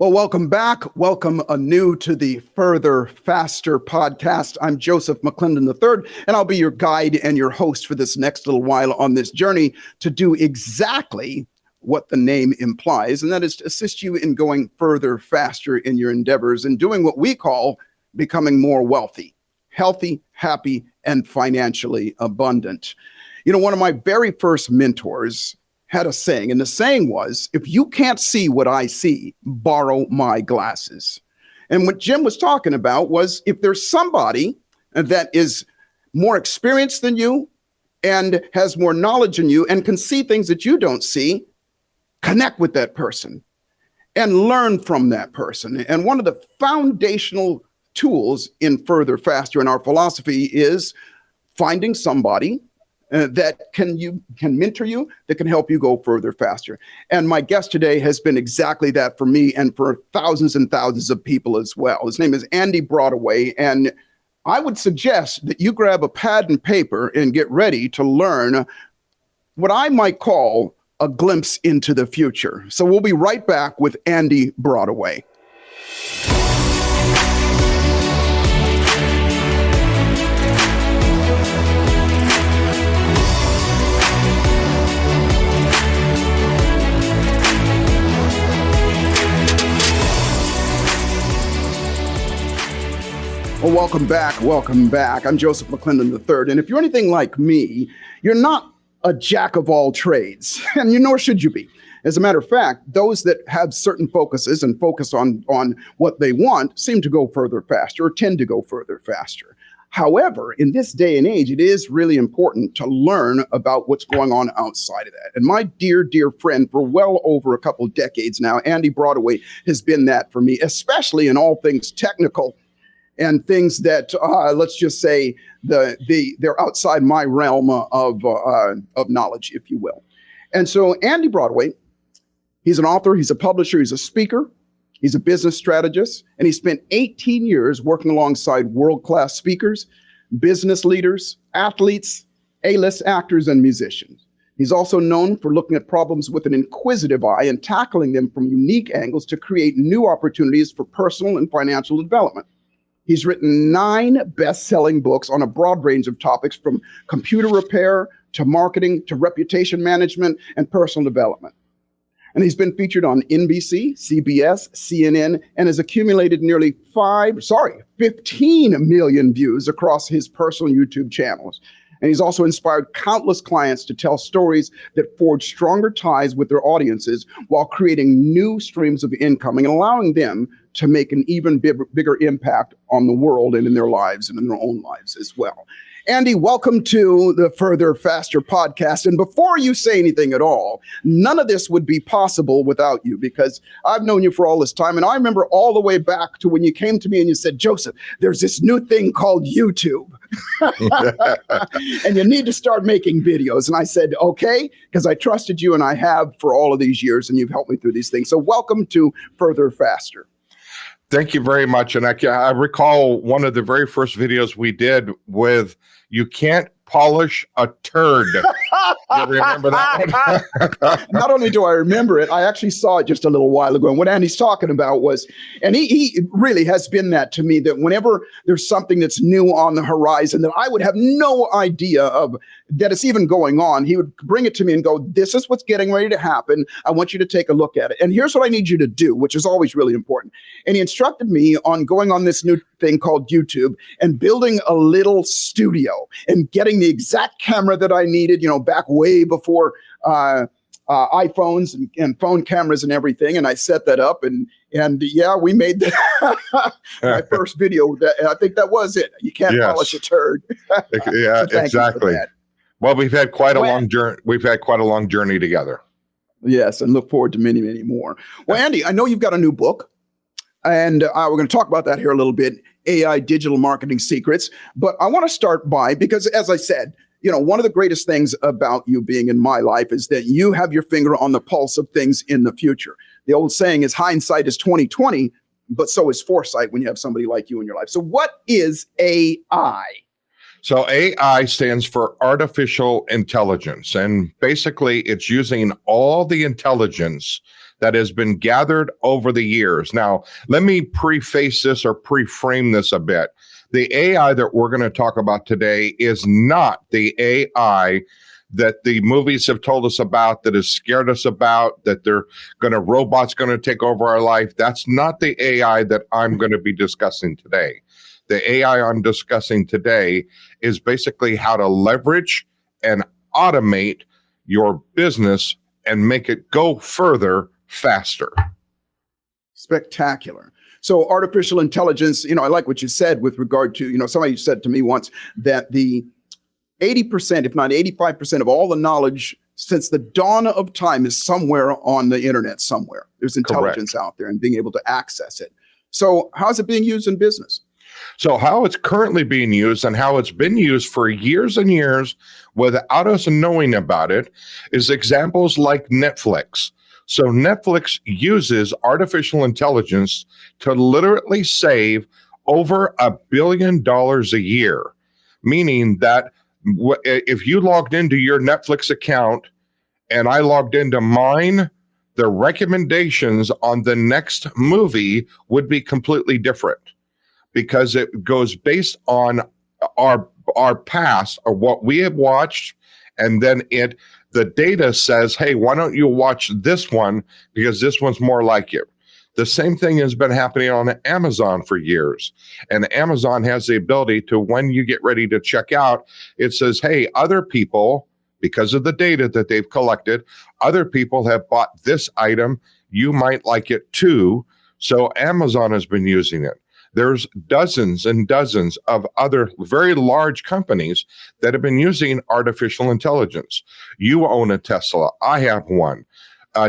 Well, welcome back. Welcome anew to the Further Faster podcast. I'm Joseph McClendon III, and I'll be your guide and your host for this next little while on this journey to do exactly what the name implies, and that is to assist you in going further faster in your endeavors and doing what we call becoming more wealthy, healthy, happy, and financially abundant. You know, one of my very first mentors had a saying, and the saying was, if you can't see what I see, borrow my glasses. And what Jim was talking about was, if there's somebody that is more experienced than you and has more knowledge than you and can see things that you don't see, connect with that person and learn from that person. And one of the foundational tools in Further Faster in our philosophy is finding somebody that can mentor you, that can help you go further faster. And my guest today has been exactly that for me and for thousands and thousands of people as well. His name is Andy Broadaway, and I would suggest that you grab a pad and paper and get ready to learn what I might call a glimpse into the future. So we'll be right back with Andy Broadaway. Well, welcome back. Welcome back. I'm Joseph McClendon III. And if you're anything like me, you're not a jack of all trades, and nor should you be. As a matter of fact, those that have certain focuses and focus on what they want seem to go further faster or tend to go further faster. However, in this day and age, it is really important to learn about what's going on outside of that. And my dear, dear friend, for well over a couple of decades now, Andy Broadaway has been that for me, especially in all things technical and things that, let's just say, they're outside my realm of knowledge, if you will. And so Andy Broadaway, he's an author, he's a publisher, he's a speaker, he's a business strategist, and he spent 18 years working alongside world-class speakers, business leaders, athletes, A-list actors, and musicians. He's also known for looking at problems with an inquisitive eye and tackling them from unique angles to create new opportunities for personal and financial development. He's written 9 best-selling books on a broad range of topics, from computer repair to marketing to reputation management and personal development. And he's been featured on NBC, CBS, CNN, and has accumulated nearly 15 million views across his personal YouTube channels. And he's also inspired countless clients to tell stories that forge stronger ties with their audiences while creating new streams of income and allowing them to make an even bigger impact on the world and in their lives and in their own lives as well. Andy, welcome to the Further Faster podcast. And before you say anything at all, none of this would be possible without you, because I've known you for all this time. And I remember all the way back to when you came to me and you said, Joseph, there's this new thing called YouTube. And you need to start making videos. And I said, okay, because I trusted you, and I have for all of these years, and you've helped me through these things. So welcome to Further Faster. Thank you very much. And I recall one of the very first videos we did with "You Can't Polish a Turd." You remember that one? Not only do I remember it, I actually saw it just a little while ago. And what Andy's talking about was, and he really has been that to me, that whenever there's something that's new on the horizon that I would have no idea of that it's even going on, he would bring it to me and go, this is what's getting ready to happen. I want you to take a look at it. And here's what I need you to do, which is always really important. And he instructed me on going on this new thing called YouTube and building a little studio and getting the exact camera that I needed, back way before iPhones and phone cameras and everything. And I set that up, and yeah, we made my first video. I think that was it. You can't polish a turd. Yeah, so exactly. Well, we've had quite a long journey. We've had quite a long journey together. Yes, and look forward to many, many more. Well, Andy, I know you've got a new book, and we're going to talk about that here a little bit, AI Digital Marketing Secrets. But I want to start by, because as I said, one of the greatest things about you being in my life is that you have your finger on the pulse of things in the future. The old saying is hindsight is 20/20, but so is foresight when you have somebody like you in your life. So what is AI? So AI stands for artificial intelligence, and basically it's using all the intelligence that has been gathered over the years. Now, let me preface this or pre-frame this a bit. The AI that we're going to talk about today is not the AI that the movies have told us about, that has scared us about, that robots going to take over our life. That's not the AI that I'm going to be discussing today. The AI I'm discussing today is basically how to leverage and automate your business and make it go further faster. Spectacular. So artificial intelligence, I like what you said with regard to, somebody said to me once that the 80%, if not 85% of all the knowledge since the dawn of time is somewhere on the internet somewhere. There's intelligence out there and being able to access it. So how's it being used in business? So how it's currently being used and how it's been used for years and years without us knowing about it is examples like Netflix. So Netflix uses artificial intelligence to literally save over $1 billion a year, meaning that if you logged into your Netflix account and I logged into mine, the recommendations on the next movie would be completely different because it goes based on our past or what we have watched, and then the data says, hey, why don't you watch this one because this one's more like you. The same thing has been happening on Amazon for years. And Amazon has the ability to, when you get ready to check out, it says, hey, other people, because of the data that they've collected, other people have bought this item. You might like it too. So Amazon has been using it. There's dozens and dozens of other very large companies that have been using artificial intelligence. You own a Tesla. I have one.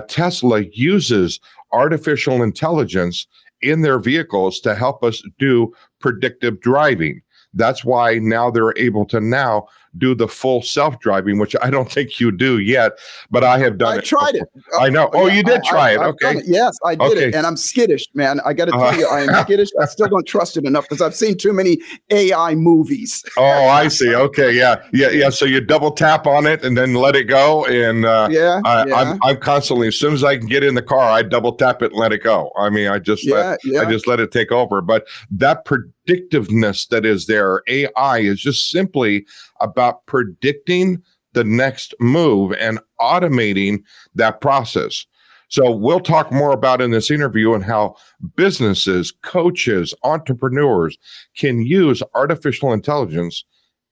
Tesla uses artificial intelligence in their vehicles to help us do predictive driving. That's why now they're able to now do the full self-driving, which I don't think you do yet, but I have done it. I tried it. I know. Oh, yeah, you did try it. Okay. Yes, I did it. And I'm skittish, man. I got to tell you, I am skittish. I still don't trust it enough because I've seen too many AI movies. Oh, I see. Okay. Yeah. So you double tap on it and then let it go. And I'm constantly, as soon as I can get in the car, I double tap it and let it go. I mean, I just let it take over. But that predictiveness that is there, AI is just simply about predicting the next move and automating that process. So we'll talk more about in this interview and how businesses, coaches, entrepreneurs can use artificial intelligence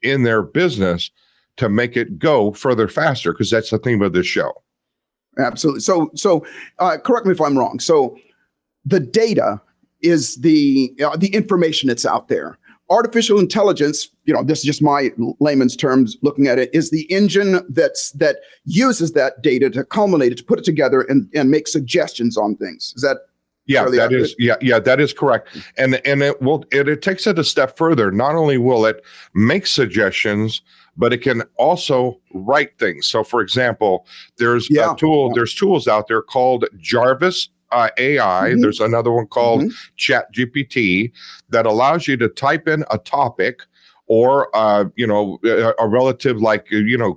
in their business to make it go further faster, because that's the theme of this show. Absolutely. So correct me if I'm wrong. So the data is the information that's out there. Artificial intelligence, this is just my layman's terms looking at it, is the engine that uses that data to culminate it, to put it together and make suggestions on things. Is that? That is correct. And it takes it a step further. Not only will it make suggestions, but it can also write things. So for example, there's tools out there called Jarvis AI. There's another one called Chat GPT that allows you to type in a topic or a relative, like,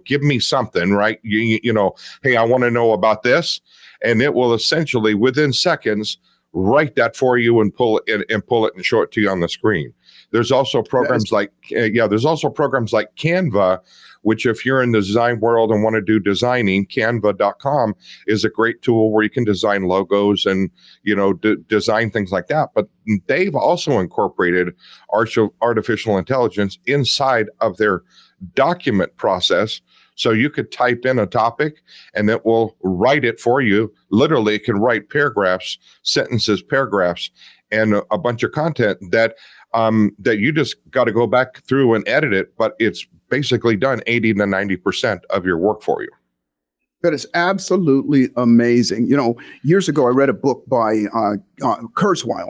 give me something, right? Hey, I want to know about this. And it will essentially within seconds write that for you and pull it and show it to you on the screen. There's also programs like Canva, which if you're in the design world and want to do designing, canva.com is a great tool where you can design logos and, design things like that. But they've also incorporated artificial intelligence inside of their document process. So you could type in a topic and it will write it for you. Literally, it can write paragraphs, sentences, paragraphs, and a bunch of content that you just got to go back through and edit it, but it's basically done 80 to 90% of your work for you. That is absolutely amazing. Years ago, I read a book by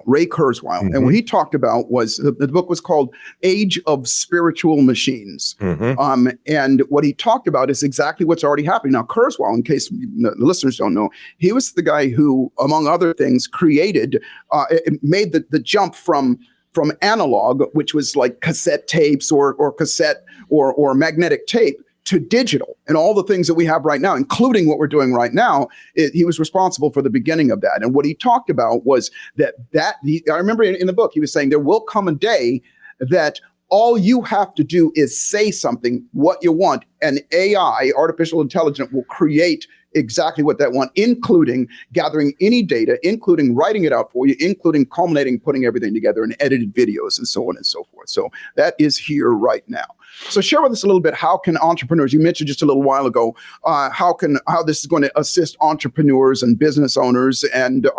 Ray Kurzweil. And what he talked about was, the book was called Age of Spiritual Machines. And what he talked about is exactly what's already happening. Now, Kurzweil, in case the listeners don't know, he was the guy who, among other things, made the jump from analog, which was like cassette tapes or cassette or magnetic tape, to digital and all the things that we have right now, including what we're doing right now. He was responsible for the beginning of that. And what he talked about was I remember in the book, he was saying there will come a day that all you have to do is say something, what you want, and AI, artificial intelligence, will create exactly what that want, including gathering any data, including writing it out for you, including culminating, putting everything together in edited videos and so on and so forth. So that is here right now. So share with us a little bit, how can entrepreneurs, you mentioned just a little while ago, how this is going to assist entrepreneurs and business owners and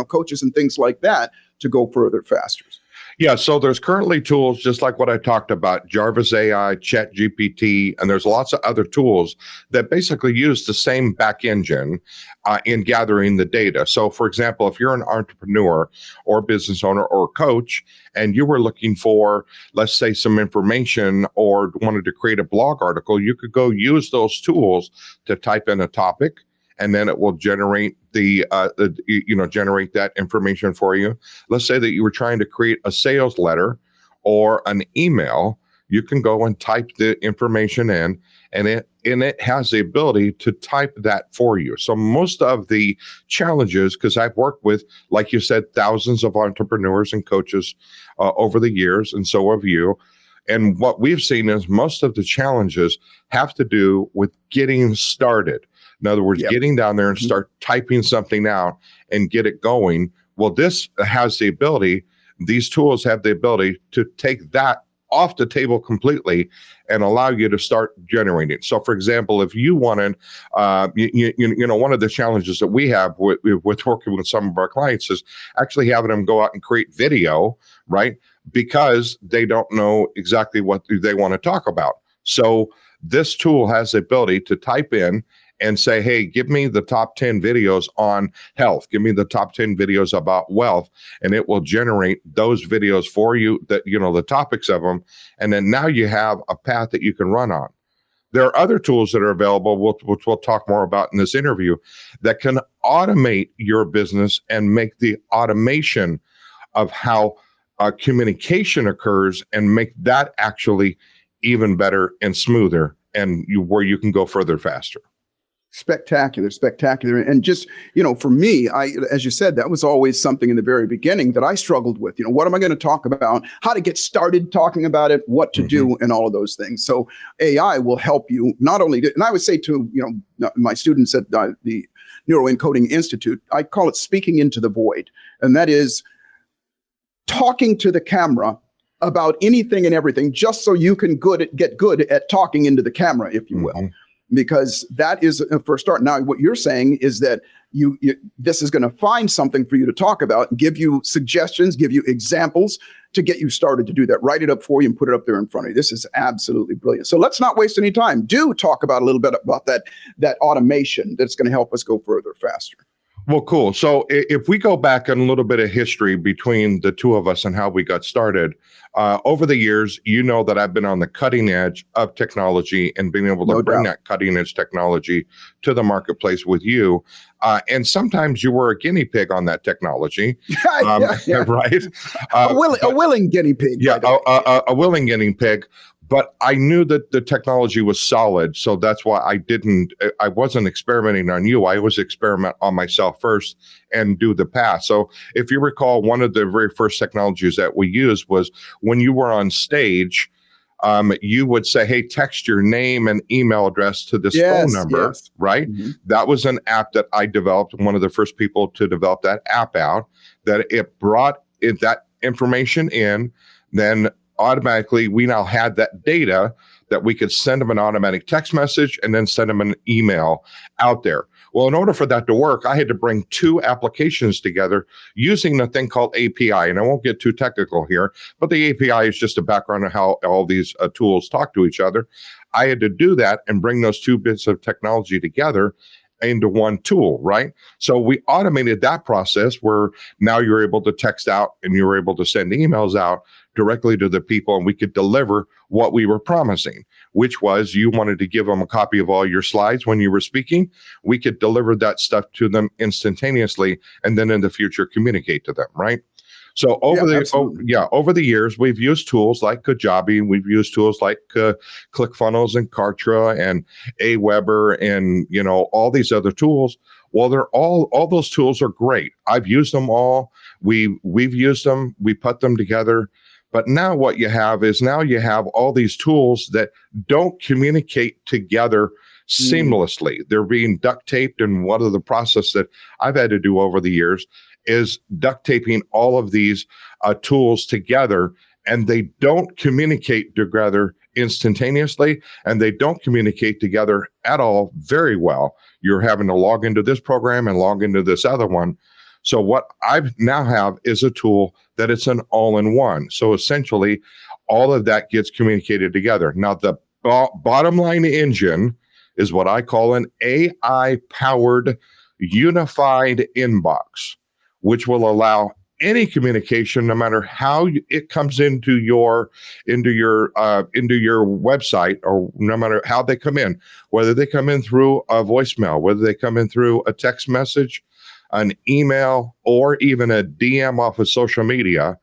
coaches and things like that to go further, faster. Yeah, so there's currently tools just like what I talked about, Jarvis AI, ChatGPT, and there's lots of other tools that basically use the same back engine in gathering the data. So for example, if you're an entrepreneur or business owner or coach, and you were looking for, let's say, some information or wanted to create a blog article, you could go use those tools to type in a topic, and then it will generate generate that information for you. Let's say that you were trying to create a sales letter or an email. You can go and type the information in, and it has the ability to type that for you. So most of the challenges, because I've worked with, like you said, thousands of entrepreneurs and coaches over the years, and so have you. And what we've seen is most of the challenges have to do with getting started. In other words, getting down there and start typing something out and get it going. Well, this has the ability, these tools have the ability to take that off the table completely and allow you to start generating. So for example, if you wanted, one of the challenges that we have with working with some of our clients is actually having them go out and create video, right? Because they don't know exactly what they want to talk about. So this tool has the ability to type in and say, hey, give me the top 10 videos on health. Give me the top 10 videos about wealth. And it will generate those videos for you, that, the topics of them. And then now you have a path that you can run on. There are other tools that are available, which we'll talk more about in this interview, that can automate your business and make the automation of how communication occurs and make that actually even better and smoother, and where you can go further faster. Spectacular. And just, for me, as you said, that was always something in the very beginning that I struggled with. What am I going to talk about? How to get started talking about it, what to do, and all of those things. So AI will help you not only, and I would say to, my students at the Neuroencoding Institute, I call it speaking into the void. And that is talking to the camera about anything and everything, just so you can get good at talking into the camera, if you will. Because that is a first start. Now, what you're saying is that this is going to find something for you to talk about, give you suggestions, give you examples to get you started to do that. Write it up for you and put it up there in front of you. This is absolutely brilliant. So let's not waste any time. Do talk about a little bit about that automation that's going to help us go further, faster. Well, cool. So if we go back in a little bit of history between the two of us and how we got started, over the years, that I've been on the cutting edge of technology and being able to bring that cutting edge technology to the marketplace with you. And sometimes you were a guinea pig on that technology, right? A willing guinea pig. Yeah, a willing guinea pig. But I knew that the technology was solid, so that's why I wasn't experimenting on you. I was experiment on myself first and do the path. So if you recall, one of the very first technologies that we used was when you were on stage, you would say, hey, text your name and email address to this phone number, right? That was an app that I developed, one of the first people to develop that app out, that it brought that information in, then automatically we now had that data that we could send them an automatic text message and then send them an email out there. Well, in order for that to work, I had to bring two applications together using a thing called API. And I won't get too technical here, but the API is just a background of how all these tools talk to each other. I had to do that and bring those two bits of technology together into one tool, right? So we automated that process where now you're able to text out and you're able to send emails out directly to the people, and we could deliver what we were promising, which was you wanted to give them a copy of all your slides when you were speaking. We could deliver that stuff to them instantaneously and then in the future communicate to them, right? So Absolutely. over the years, we've used tools like Kajabi, we've used tools like ClickFunnels and Kartra and Aweber and all these other tools. Well, they're all those tools are great. I've used them all. We've used them. We put them together. But now what you have is you have all these tools that don't communicate together seamlessly. They're being duct taped, and one of the process that I've had to do over the years is duct taping all of these tools together, and they don't communicate together instantaneously, and they don't communicate together at all very well. You're having to log into this program and log into this other one. So what I now have is a tool that it's an all-in-one. So essentially, all of that gets communicated together. Now, the bottom line engine is what I call an AI-powered unified inbox, which will allow any communication, no matter how it comes into your website, or no matter how they come in, whether they come in through a voicemail, whether they come in through a text message, an email, or even a DM off of social media,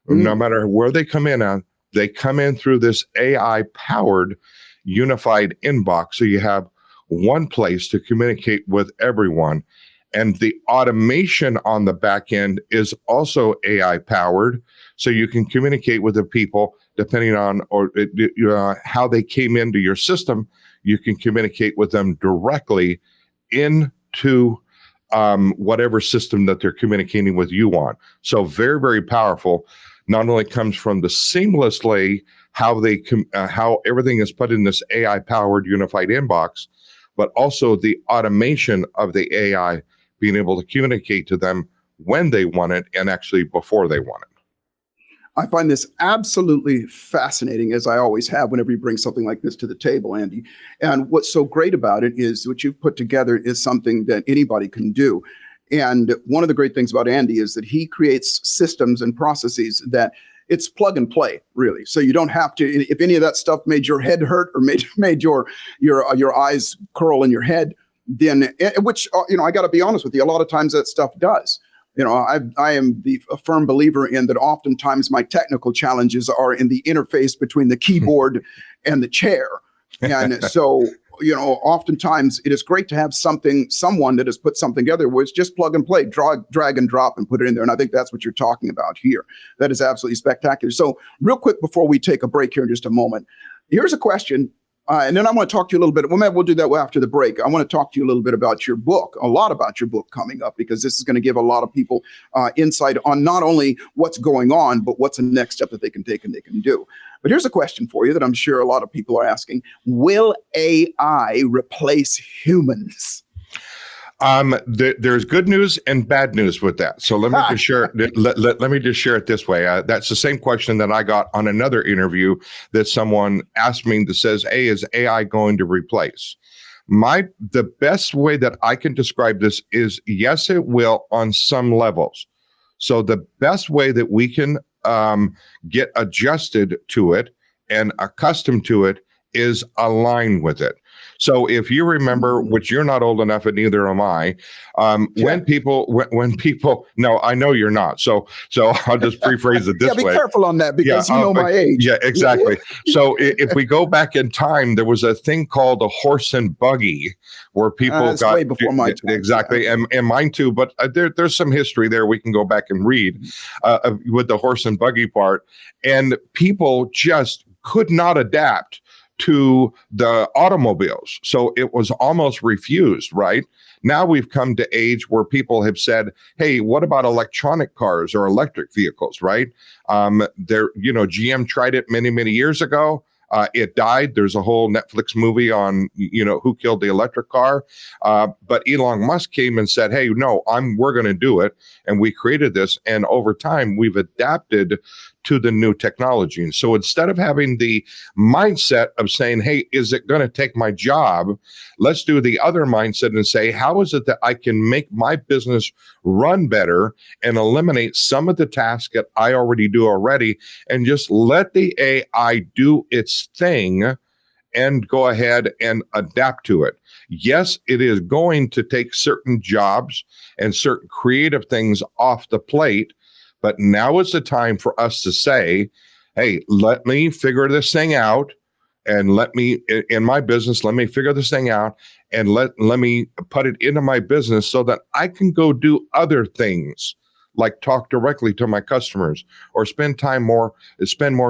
no matter where they come in on, they come in through this AI-powered unified inbox. So you have one place to communicate with everyone. And the automation on the back end is also AI powered. So you can communicate with the people depending on how they came into your system. You can communicate with them directly into whatever system that they're communicating with you on. So very, very powerful. Not only comes from the seamlessly how everything is put in this AI powered unified inbox, but also the automation of the AI being able to communicate to them when they want it and actually before they want it. I find this absolutely fascinating, as I always have whenever you bring something like this to the table, Andy. And what's so great about it is what you've put together is something that anybody can do. And one of the great things about Andy is that he creates systems and processes that it's plug and play, really. So you don't have to, if any of that stuff made your head hurt or made your eyes curl in your head, then, which, I got to be honest with you, a lot of times that stuff does. I am a firm believer in that oftentimes my technical challenges are in the interface between the keyboard and the chair. And so, oftentimes it is great to have someone that has put something together where it's just plug and play, drag and drop and put it in there. And I think that's what you're talking about here. That is absolutely spectacular. So real quick, before we take a break here in just a moment, here's a question. And then I want to talk to you a little bit. Well, maybe we'll do that after the break. I want to talk to you a little bit about your book, a lot about your book coming up, because this is going to give a lot of people insight on not only what's going on, but what's the next step that they can take and they can do. But here's a question for you that I'm sure a lot of people are asking. Will AI replace humans? There's good news and bad news with that. So let me just share. Let me just share it this way. That's the same question that I got on another interview that someone asked me that says, "Hey, is AI going to replace?" The best way that I can describe this is yes, it will on some levels. So the best way that we can get adjusted to it and accustomed to it is align with it. So if you remember, which you're not old enough and neither am I, when people, no, I know you're not. So I'll just rephrase it this way. Be careful on that because you know my age. Yeah, exactly. So if we go back in time, there was a thing called a horse and buggy where people got way before my time. Exactly. And mine too. But there's some history there we can go back and read with the horse and buggy part. And people just could not adapt to the automobiles. So it was almost refused, right? Now we've come to age where people have said, hey, what about electronic cars or electric vehicles, right? GM tried it many, many years ago. It died. There's a whole Netflix movie on, who killed the electric car. But Elon Musk came and said, hey, no, we're going to do it. And we created this. And over time, we've adapted to the new technology. And so instead of having the mindset of saying, hey, is it going to take my job? Let's do the other mindset and say, how is it that I can make my business run better and eliminate some of the tasks that I already do already and just let the AI do its thing and go ahead and adapt to it. Yes, it is going to take certain jobs and certain creative things off the plate, But now is the time for us to say, hey, let me figure this thing out, and let me, in my business, let me figure this thing out, and let me put it into my business so that I can go do other things, like talk directly to my customers, or spend more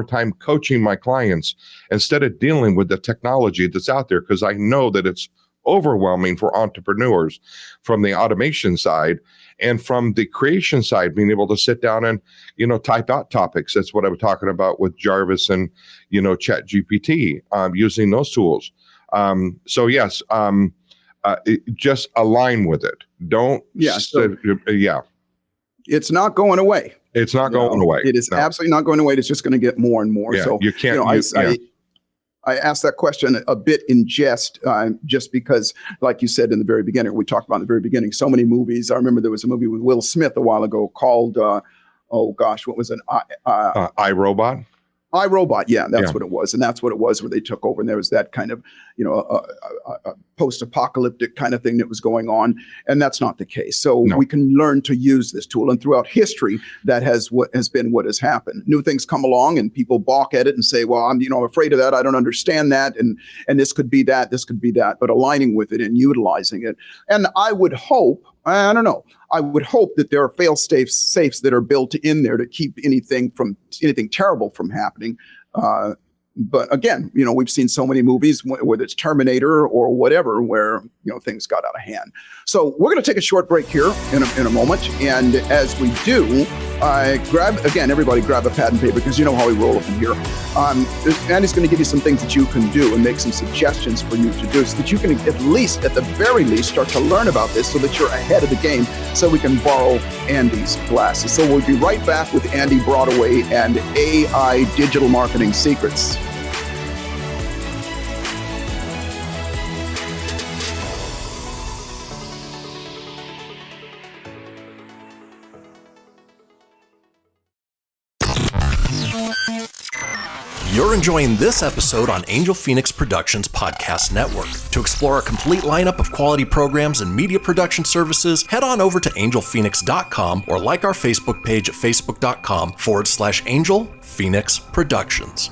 time coaching my clients instead of dealing with the technology that's out there, because I know that it's overwhelming for entrepreneurs from the automation side, and from the creation side, being able to sit down and, type out topics. That's what I was talking about with Jarvis and, Chat GPT, using those tools. So yes, just align with it. Don't. Yeah. Yeah. It's not going away. It's not going away. It is absolutely not going away. It's just going to get more and more. Yeah, so you can't. I asked that question a bit in jest, just because, like you said in the very beginning, we talked about in the very beginning, so many movies. I remember there was a movie with Will Smith a while ago called, what was it? iRobot. iRobot, yeah, that's what it was, and that's what it was where they took over, and there was that kind of, a post-apocalyptic kind of thing that was going on, and that's not the case. So we can learn to use this tool, and throughout history, that has been what has happened. New things come along, and people balk at it and say, "Well, I'm afraid of that. I don't understand that, and this could be that, this could be that." But aligning with it and utilizing it, and I would hope. I don't know. I would hope that there are fail-safes that are built in there to keep anything terrible from happening. But again, we've seen so many movies, whether it's Terminator or whatever, where things got out of hand. So we're going to take a short break here in a moment, and as we do, everybody grab a pad and paper, because you know how we roll up in here. Andy's going to give you some things that you can do and make some suggestions for you to do, so that you can at the very least, start to learn about this, so that you're ahead of the game, so we can borrow Andy's glasses. So we'll be right back with Andy Broadaway and AI Digital Marketing Secrets. You're enjoying this episode on Angel Phoenix Productions Podcast Network. To explore a complete lineup of quality programs and media production services, head on over to angelphoenix.com or like our Facebook page at facebook.com/Angel Phoenix Productions.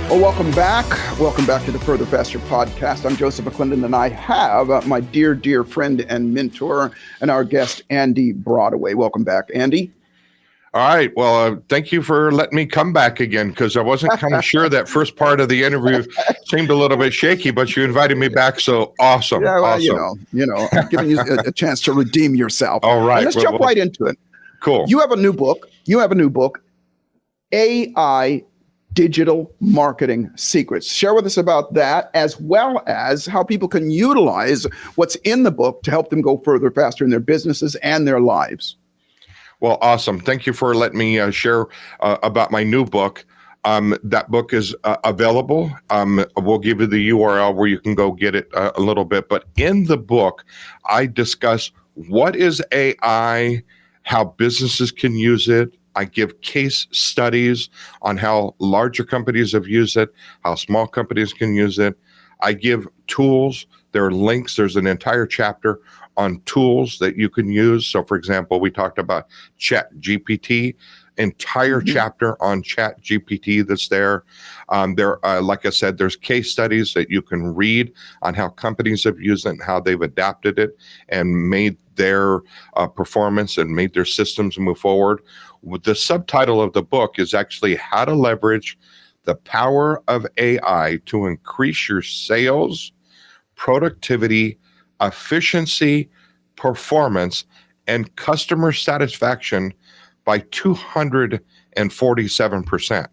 Well, welcome back. Welcome back to the Further Faster podcast. I'm Joseph McClendon, and I have my dear, dear friend and mentor and our guest, Andy Broadaway. Welcome back, Andy. All right. Well, thank you for letting me come back again, because I wasn't kind of sure. That first part of the interview seemed a little bit shaky, but you invited me back. So awesome. Yeah, well, awesome. I'm giving you a chance to redeem yourself. All right. And let's jump right into it. Cool. You have a new book, AI Digital Marketing Secrets. Share with us about that, as well as how people can utilize what's in the book to help them go further, faster in their businesses and their lives. Well, awesome. Thank you for letting me share about my new book. That book is available. We'll give you the URL where you can go get it a little bit. But in the book, I discuss what is AI, how businesses can use it. I give case studies on how larger companies have used it, how small companies can use it. I give tools. There are links. There's an entire chapter on tools that you can use. So, for example, we talked about Chat GPT, entire chapter on Chat GPT that's there. Like I said, there's case studies that you can read on how companies have used it and how they've adapted it and made their performance and made their systems move forward. The subtitle of the book is actually How to Leverage the Power of AI to Increase Your Sales, Productivity, Efficiency, Performance, and Customer Satisfaction by 247%.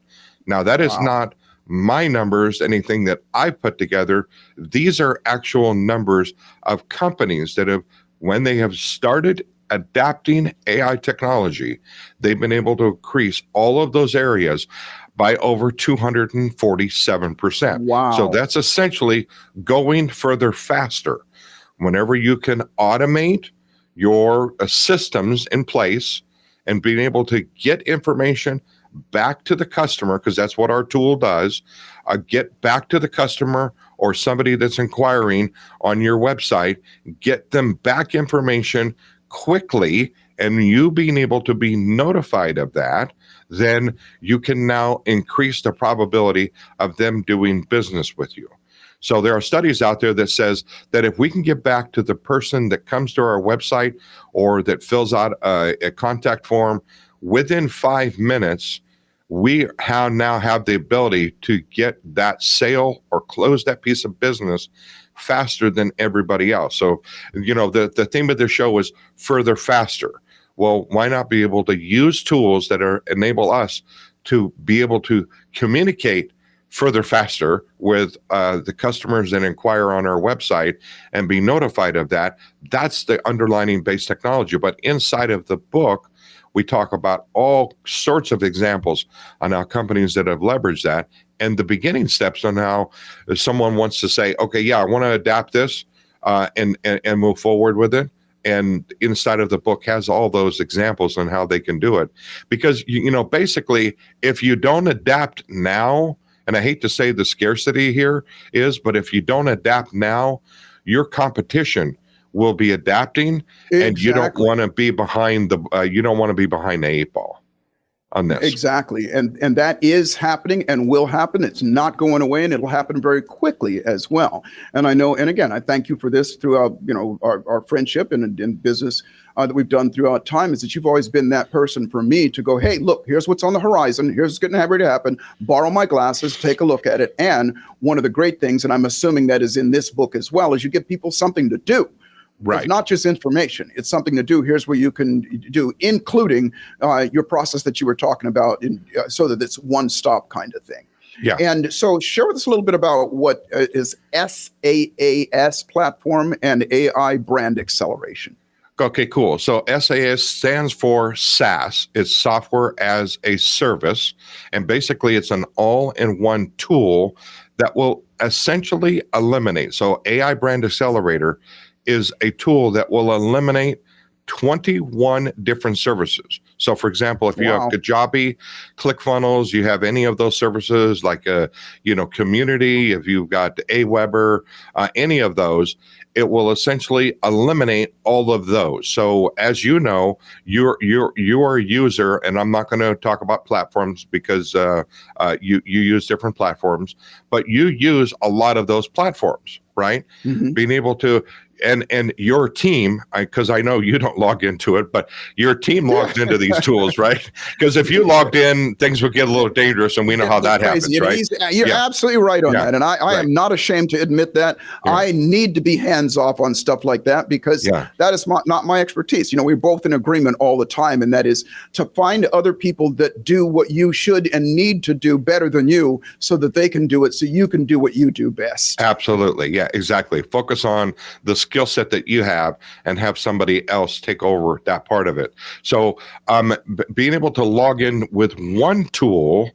Now, that is not my numbers, anything that I put together. These are actual numbers of companies that have, when they have started adapting AI technology, they've been able to increase all of those areas by over 247%. Wow. So that's essentially going further faster. Whenever you can automate your systems in place and being able to get information back to the customer, because that's what our tool does. Get back to the customer or somebody that's inquiring on your website, get them back information quickly, and you being able to be notified of that, then you can now increase the probability of them doing business with you. So there are studies out there that says that if we can get back to the person that comes to our website or that fills out a contact form within 5 minutes, we now have the ability to get that sale or close that piece of business faster than everybody else. So, the theme of the show is further faster. Well, why not be able to use tools that enable us to be able to communicate further faster with the customers that inquire on our website and be notified of that? That's the underlying base technology. But inside of the book, we talk about all sorts of examples on how companies that have leveraged that and the beginning steps on how someone wants to say, okay, yeah, I want to adapt this and move forward with it. And inside of the book has all those examples on how they can do it. Because, basically, if you don't adapt now, and I hate to say the scarcity here is, but if you don't adapt now, your competition will be adapting, and you don't want to be behind the 8 ball on this. Exactly. And that is happening and will happen. It's not going away, and it'll happen very quickly as well. And I know, and again, I thank you for this throughout, our friendship and in business that we've done throughout time, is that you've always been that person for me to go, hey, look, here's what's on the horizon. Here's what's going to happen. Borrow my glasses, take a look at it. And one of the great things, and I'm assuming that is in this book as well, is you give people something to do. Right. It's not just information. It's something to do. Here's what you can do, including your process that you were talking about, so that it's one-stop kind of thing. Yeah. And so share with us a little bit about what is SaaS platform and AI brand acceleration. Okay, cool. So SaaS stands for SaaS. It's software as a service. And basically, it's an all-in-one tool that will essentially eliminate. So AI Brand Accelerator is a tool that will eliminate 21 different services. So, for example, if you have Kajabi, ClickFunnels, you have any of those services like Community, if you've got Aweber, any of those, it will essentially eliminate all of those. So, as you know, you're a user, and I'm not going to talk about platforms because you use different platforms, but you use a lot of those platforms, right? Mm-hmm. Being able to and your team, because I know you don't log into it, but your team logs into these tools, right? Because if you logged in, things would get a little dangerous, and we know how that happens, right? You're absolutely right on that, and I am not ashamed to admit that. Yeah. I need to be hands off on stuff like that because that is not my expertise. We're both in agreement all the time, and that is to find other people that do what you should and need to do better than you, so that they can do it, so you can do what you do best. Absolutely, yeah, exactly. Focus on the skill set that you have and have somebody else take over that part of it. So being able to log in with one tool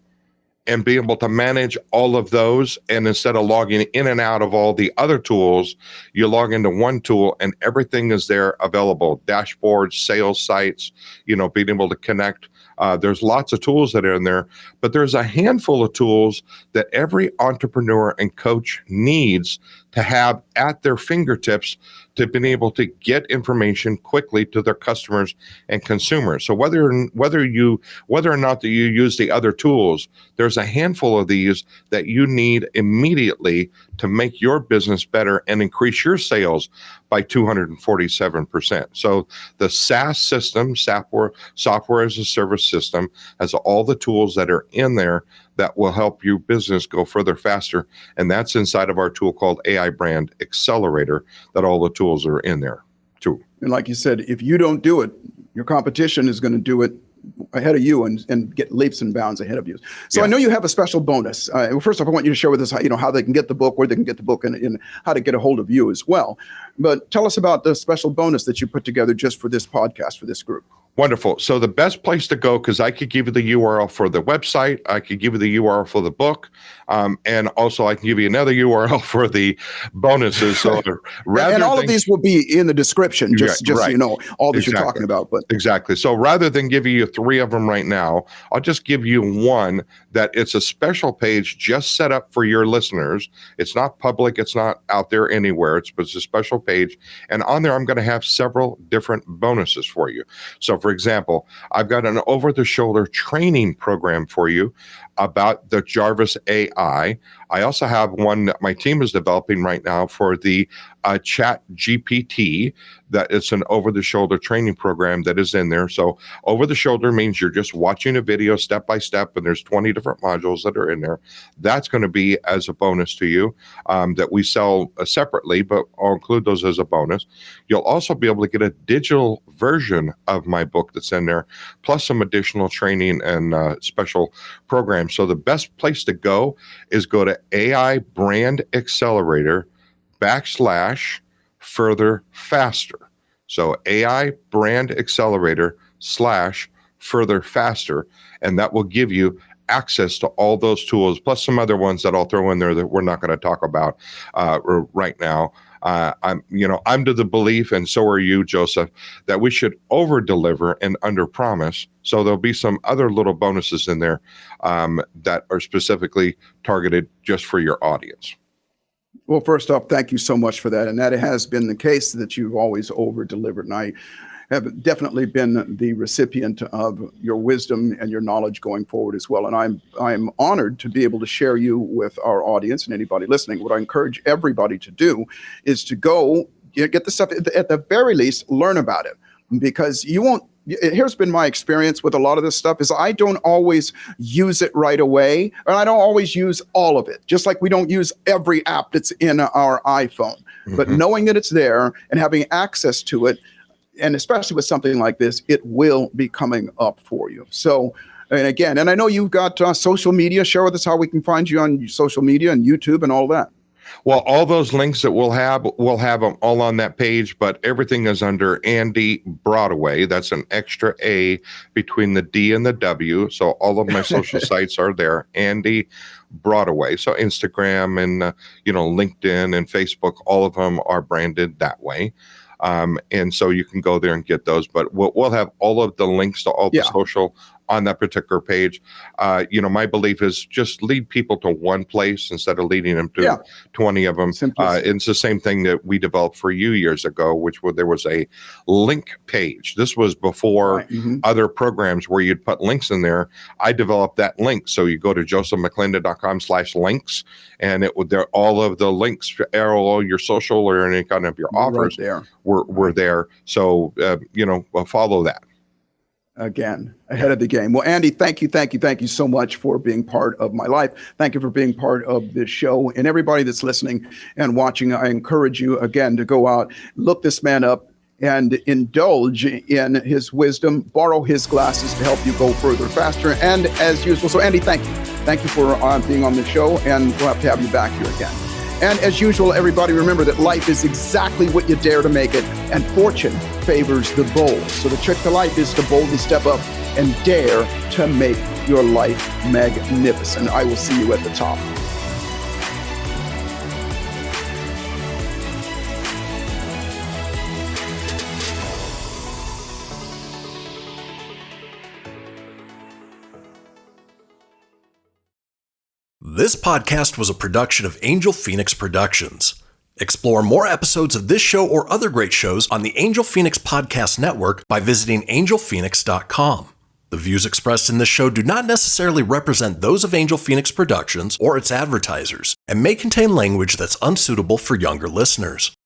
and be able to manage all of those, and instead of logging in and out of all the other tools, you log into one tool and everything is there available. Dashboards, sales sites, being able to connect. There's lots of tools that are in there, but there's a handful of tools that every entrepreneur and coach needs to have at their fingertips to be able to get information quickly to their customers and consumers. So whether or not that you use the other tools, there's a handful of these that you need immediately to make your business better and increase your sales by 247%. So the SaaS system, software as a service system, has all the tools that are in there that will help your business go further faster. And that's inside of our tool called AI Brand Accelerator, that all the tools are in there too. And like you said, if you don't do it, your competition is going to do it ahead of you and get leaps and bounds ahead of you. So I know you have a special bonus. First off, I want you to share with us how they can get the book, where they can get the book, and how to get a hold of you as well. But tell us about the special bonus that you put together just for this podcast, for this group. Wonderful. So the best place to go, because I could give you the URL for the website, I could give you the URL for the book, and also I can give you another URL for the bonuses. So and all of these will be in the description, just right. so you know, all that you're talking about. But exactly. So rather than giving you 3 of them right now, I'll just give you one that it's a special page just set up for your listeners. It's not public. It's not out there anywhere. It's a special page. And on there, I'm going to have several different bonuses for you. So for example, I've got an over-the-shoulder training program for you about the Jarvis AI. I also have one that my team is developing right now for the Chat GPT. That it's an over-the-shoulder training program that is in there. So over-the-shoulder means you're just watching a video step by step, and there's 20 different modules that are in there. That's going to be as a bonus to you that we sell separately, but I'll include those as a bonus. You'll also be able to get a digital version of my book that's in there, plus some additional training and special programs. So the best place to go is go to AI Brand Accelerator / further faster. So AI Brand Accelerator / further faster, and that will give you access to all those tools, plus some other ones that I'll throw in there that we're not going to talk about right now. I'm to the belief, and so are you, Joseph, that we should over deliver and under promise. So there'll be some other little bonuses in there that are specifically targeted just for your audience. Well, first off, thank you so much for that. And that has been the case, that you've always over-delivered. And I have definitely been the recipient of your wisdom and your knowledge going forward as well. And I'm honored to be able to share you with our audience and anybody listening. What I encourage everybody to do is to go get the stuff, at the very least, learn about it, because you won't. Here's been my experience with a lot of this stuff is I don't always use it right away, and I don't always use all of it, just like we don't use every app that's in our iPhone. Mm-hmm. But knowing that it's there and having access to it, and especially with something like this, it will be coming up for you. So, and again, and I know you've got social media. Share with us how we can find you on social media and YouTube and all that. Well, all those links that we'll have them all on that page, but everything is under Andy Broadaway. That's an extra A between the D and the W. So all of my social sites are there, Andy Broadaway. So Instagram and LinkedIn and Facebook, all of them are branded that way. And so you can go there and get those, but we'll have all of the links to all the social on that particular page. My belief is just lead people to one place instead of leading them to 20 of them. It's the same thing that we developed for you years ago, there was a link page. This was before other programs where you'd put links in there. I developed that link. So you go to josephmcclendon.com/links, and all of the links, all your social or any kind of your offers were there. So, follow that. Again, ahead of the game. Well, Andy, thank you so much for being part of my life. Thank you for being part of this show. And everybody that's listening and watching, I encourage you again to go out, look this man up, and indulge in his wisdom, borrow his glasses to help you go further, faster, and as usual. So, Andy, thank you. Thank you for being on the show, and we'll have to have you back here again. And as usual, everybody, remember that life is exactly what you dare to make it, and fortune favors the bold. So the trick to life is to boldly step up and dare to make your life magnificent. I will see you at the top. This podcast was a production of Angel Phoenix Productions. Explore more episodes of this show or other great shows on the Angel Phoenix Podcast Network by visiting angelphoenix.com. The views expressed in this show do not necessarily represent those of Angel Phoenix Productions or its advertisers, and may contain language that's unsuitable for younger listeners.